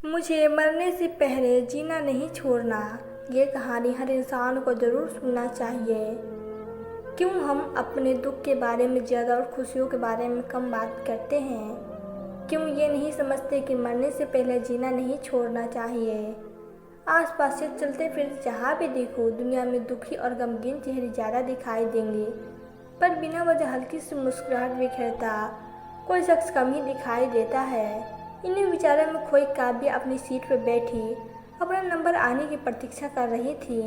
मुझे मरने से पहले जीना नहीं छोड़ना। ये कहानी हर इंसान को ज़रूर सुनना चाहिए। क्यों हम अपने दुख के बारे में ज़्यादा और खुशियों के बारे में कम बात करते हैं? क्यों ये नहीं समझते कि मरने से पहले जीना नहीं छोड़ना चाहिए? आसपास से चलते फिरते जहाँ भी देखो, दुनिया में दुखी और गमगीन चेहरे ज़्यादा दिखाई देंगे, पर बिना वजह हल्की सी मुस्कुराहट बिखेरता कोई शख्स कम ही दिखाई देता है। इन्हीं विचारों में खोई काव्या अपनी सीट पर बैठी अपना नंबर आने की प्रतीक्षा कर रही थी।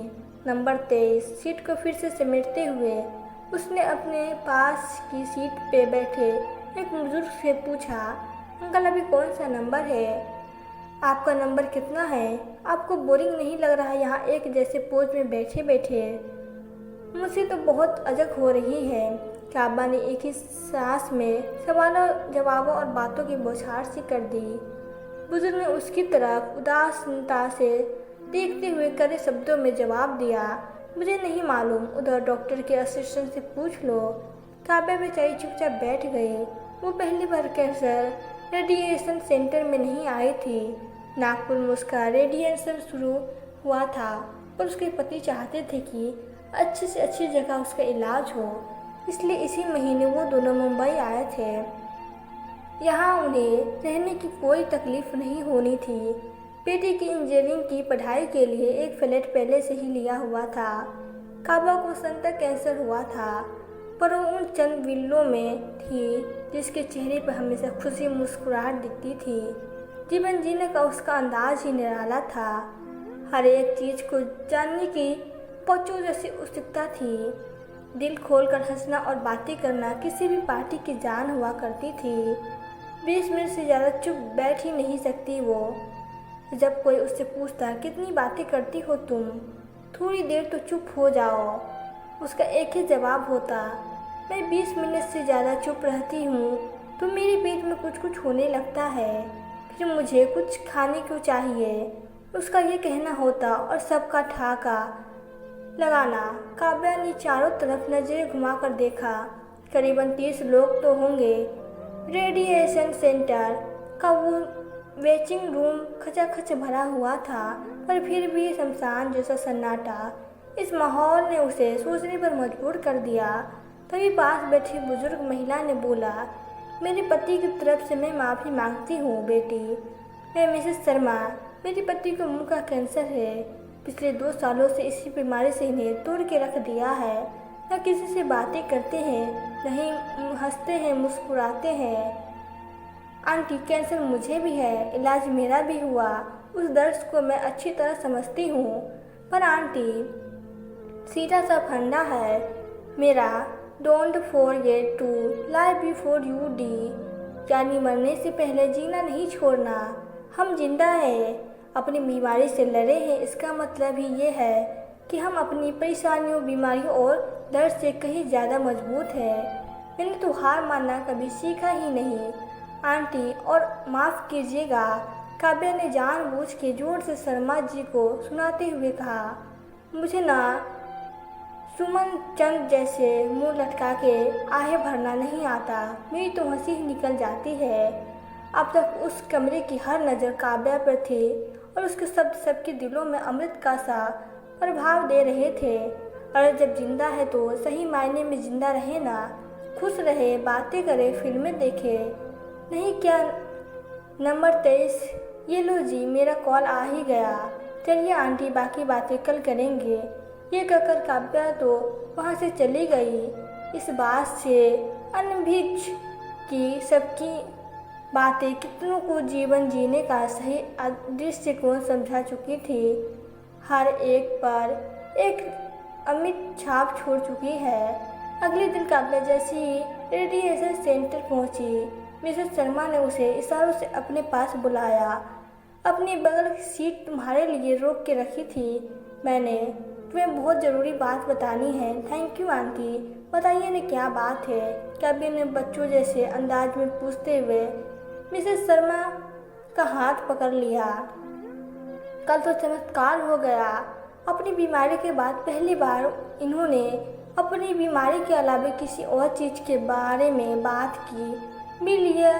नंबर 23 सीट को फिर से समेटते हुए उसने अपने पास की सीट पे बैठे एक बुजुर्ग से पूछा, अंकल अभी कौन सा नंबर है? आपका नंबर कितना है? आपको बोरिंग नहीं लग रहा यहाँ एक जैसे पोज में बैठे बैठे? मुझे तो बहुत अजब हो रही है। काबा ने एक ही सांस में सवालों जवाबों और बातों की बौछार सी कर दी। बुजुर्ग ने उसकी तरफ उदासीनता से देखते हुए कड़े शब्दों में जवाब दिया, मुझे नहीं मालूम, उधर डॉक्टर के असिस्टेंट से पूछ लो। काबा बेचारी चुपचाप बैठ गई। वो पहली बार कैंसर रेडिएशन सेंटर में नहीं आई थी। नागपुर में उसका रेडिएशन शुरू हुआ था और उसके पति चाहते थे कि अच्छी से अच्छी जगह उसका इलाज हो, इसलिए इसी महीने वो दोनों मुंबई आए थे। यहाँ उन्हें रहने की कोई तकलीफ नहीं होनी थी। बेटी की इंजीनियरिंग की पढ़ाई के लिए एक फ्लैट पहले से ही लिया हुआ था। काबा को संतक कैंसर हुआ था, पर वो उन चंद विल्लों में थी जिसके चेहरे पर हमेशा खुशी मुस्कुराहट दिखती थी। जीवन जीने का उसका अंदाज ही निराला था। हर एक चीज़ को जानने की पहुँचो जैसी उत्सुकता थी। दिल खोलकर हंसना और बातें करना किसी भी पार्टी की जान हुआ करती थी। 20 मिनट से ज़्यादा चुप बैठ ही नहीं सकती वो। जब कोई उससे पूछता, कितनी बातें करती हो तुम? थोड़ी देर तो चुप हो जाओ। उसका एक ही जवाब होता, मैं 20 मिनट से ज़्यादा चुप रहती हूँ तो मेरे पेट में कुछ कुछ होने लगता है, फिर मुझे कुछ खाने को चाहिए। उसका ये कहना होता और सबका ठाका लगाना। काव्या ने चारों तरफ नजरें घुमाकर देखा। करीबन 30 लोग तो होंगे। रेडिएशन सेंटर का वो वेटिंग रूम खचाखच भरा हुआ था, पर फिर भी शमशान जैसा सन्नाटा। इस माहौल ने उसे सोचने पर मजबूर कर दिया। तभी पास बैठी बुजुर्ग महिला ने बोला, मेरे पति की तरफ से मैं माफ़ी मांगती हूँ बेटी। मैं मिसेस शर्मा, मेरे पति को मुंह का कैंसर है। पिछले 2 सालों से इसी बीमारी से इन्हें तोड़ के रख दिया है। न किसी से बातें करते हैं, नहीं हंसते हैं, मुस्कुराते हैं। आंटी, कैंसर मुझे भी है, इलाज मेरा भी हुआ। उस दर्द को मैं अच्छी तरह समझती हूँ, पर आंटी सीधा सा फंडा है मेरा, don't forget to live before you die, यानी मरने से पहले जीना नहीं छोड़ना। हम जिंदा हैं, अपनी बीमारी से लड़े हैं, इसका मतलब ही ये है कि हम अपनी परेशानियों, बीमारियों और दर्द से कहीं ज़्यादा मजबूत हैं। मैंने तो हार मानना कभी सीखा ही नहीं आंटी, और माफ़ कीजिएगा। काव्या ने जानबूझ के जोर से शर्मा जी को सुनाते हुए कहा, मुझे ना सुमन चंद जैसे मुंह लटका के आहें भरना नहीं आता। मेरी तो हंसी ही निकल जाती है। अब तक उस कमरे की हर नज़र काव्या पर थी और उसके शब्द सबके दिलों में अमृत का सा प्रभाव दे रहे थे। और जब जिंदा है तो सही मायने में जिंदा रहे ना, खुश रहे, बातें करे, फिल्में देखे, नहीं क्या? नंबर 23, ये लो जी, मेरा कॉल आ ही गया। चलिए आंटी, बाकी बातें कल करेंगे। ये कहकर काव्या तो वहाँ से चली गई। इस बात से अनभिज्ञ की सबकी बातें कितनों को जीवन जीने का सही दृष्टिकोण समझा चुकी थी। हर एक पर एक अमिट छाप छोड़ चुकी है। अगले दिन काव्या जैसी रेडिएशन सेंटर पहुंची, मिसेस शर्मा ने उसे इशारों से अपने पास बुलाया। अपनी बगल की सीट तुम्हारे लिए रोक के रखी थी मैंने, तुम्हें बहुत ज़रूरी बात बतानी है। थैंक यू आंटी, बताइए ना क्या बात है? काव्या ने बच्चों जैसे अंदाज में पूछते हुए मिसेस शर्मा का हाथ पकड़ लिया। कल तो चमत्कार हो गया। अपनी बीमारी के बाद पहली बार इन्होंने अपनी बीमारी के अलावा किसी और चीज़ के बारे में बात की। बिल ये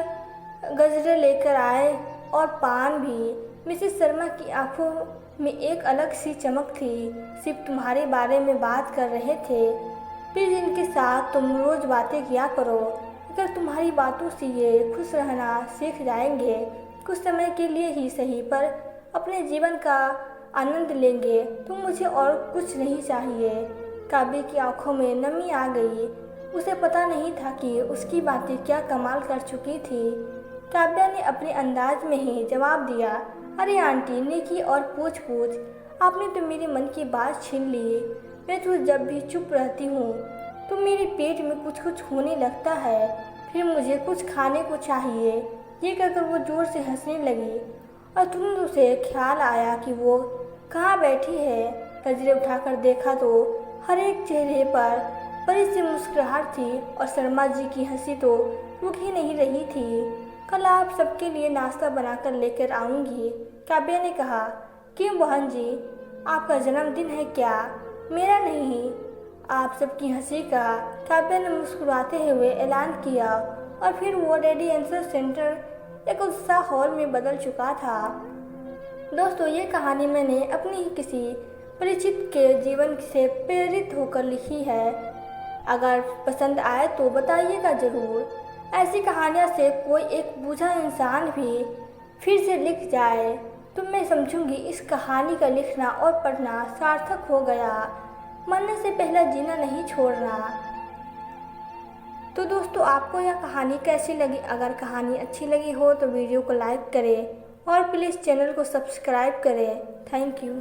गजरे लेकर आए और पान भी। मिसेस शर्मा की आंखों में एक अलग सी चमक थी। सिर्फ तुम्हारे बारे में बात कर रहे थे। प्लीज़ इनके साथ तुम रोज़ बातें किया करो। अगर तुम्हारी बातों से ये खुश रहना सीख जाएंगे, कुछ समय के लिए ही सही पर अपने जीवन का आनंद लेंगे, तो मुझे और कुछ नहीं चाहिए। काव्य की आंखों में नमी आ गई। उसे पता नहीं था कि उसकी बातें क्या कमाल कर चुकी थी। काव्या ने अपने अंदाज में ही जवाब दिया, अरे आंटी, नेकी और पूछ आपने तो मेरे मन की बात छीन ली। मैं तो जब भी चुप रहती हूँ तो मेरे पेट में कुछ होने लगता है, फिर मुझे कुछ खाने को चाहिए। ये कहकर वो जोर से हंसने लगी और तुरंत उसे ख्याल आया कि वो कहाँ बैठी है। नजरें उठाकर देखा तो हर एक चेहरे पर बड़ी सी मुस्कुराहट थी और शर्मा जी की हंसी तो रुक ही नहीं रही थी। कल आप सबके लिए नाश्ता बनाकर लेकर आऊँगी, काव्या ने कहा। क्यों बहन जी, आपका जन्मदिन है क्या? मेरा नहीं, आप सबकी हंसी का काव्या ने मुस्कुराते हुए ऐलान किया और फिर वो रेडिएंसर सेंटर एक उत्साह हॉल में बदल चुका था। दोस्तों, ये कहानी मैंने अपनी ही किसी परिचित के जीवन से प्रेरित होकर लिखी है। अगर पसंद आए तो बताइएगा ज़रूर। ऐसी कहानियाँ से कोई एक बूझा इंसान भी फिर से लिख जाए तो मैं समझूंगी इस कहानी का लिखना और पढ़ना सार्थक हो गया। मरने से पहले जीना नहीं छोड़ना। तो दोस्तों, आपको यह कहानी कैसी लगी? अगर कहानी अच्छी लगी हो तो वीडियो को लाइक करें और प्लीज़ चैनल को सब्सक्राइब करें। Thank you.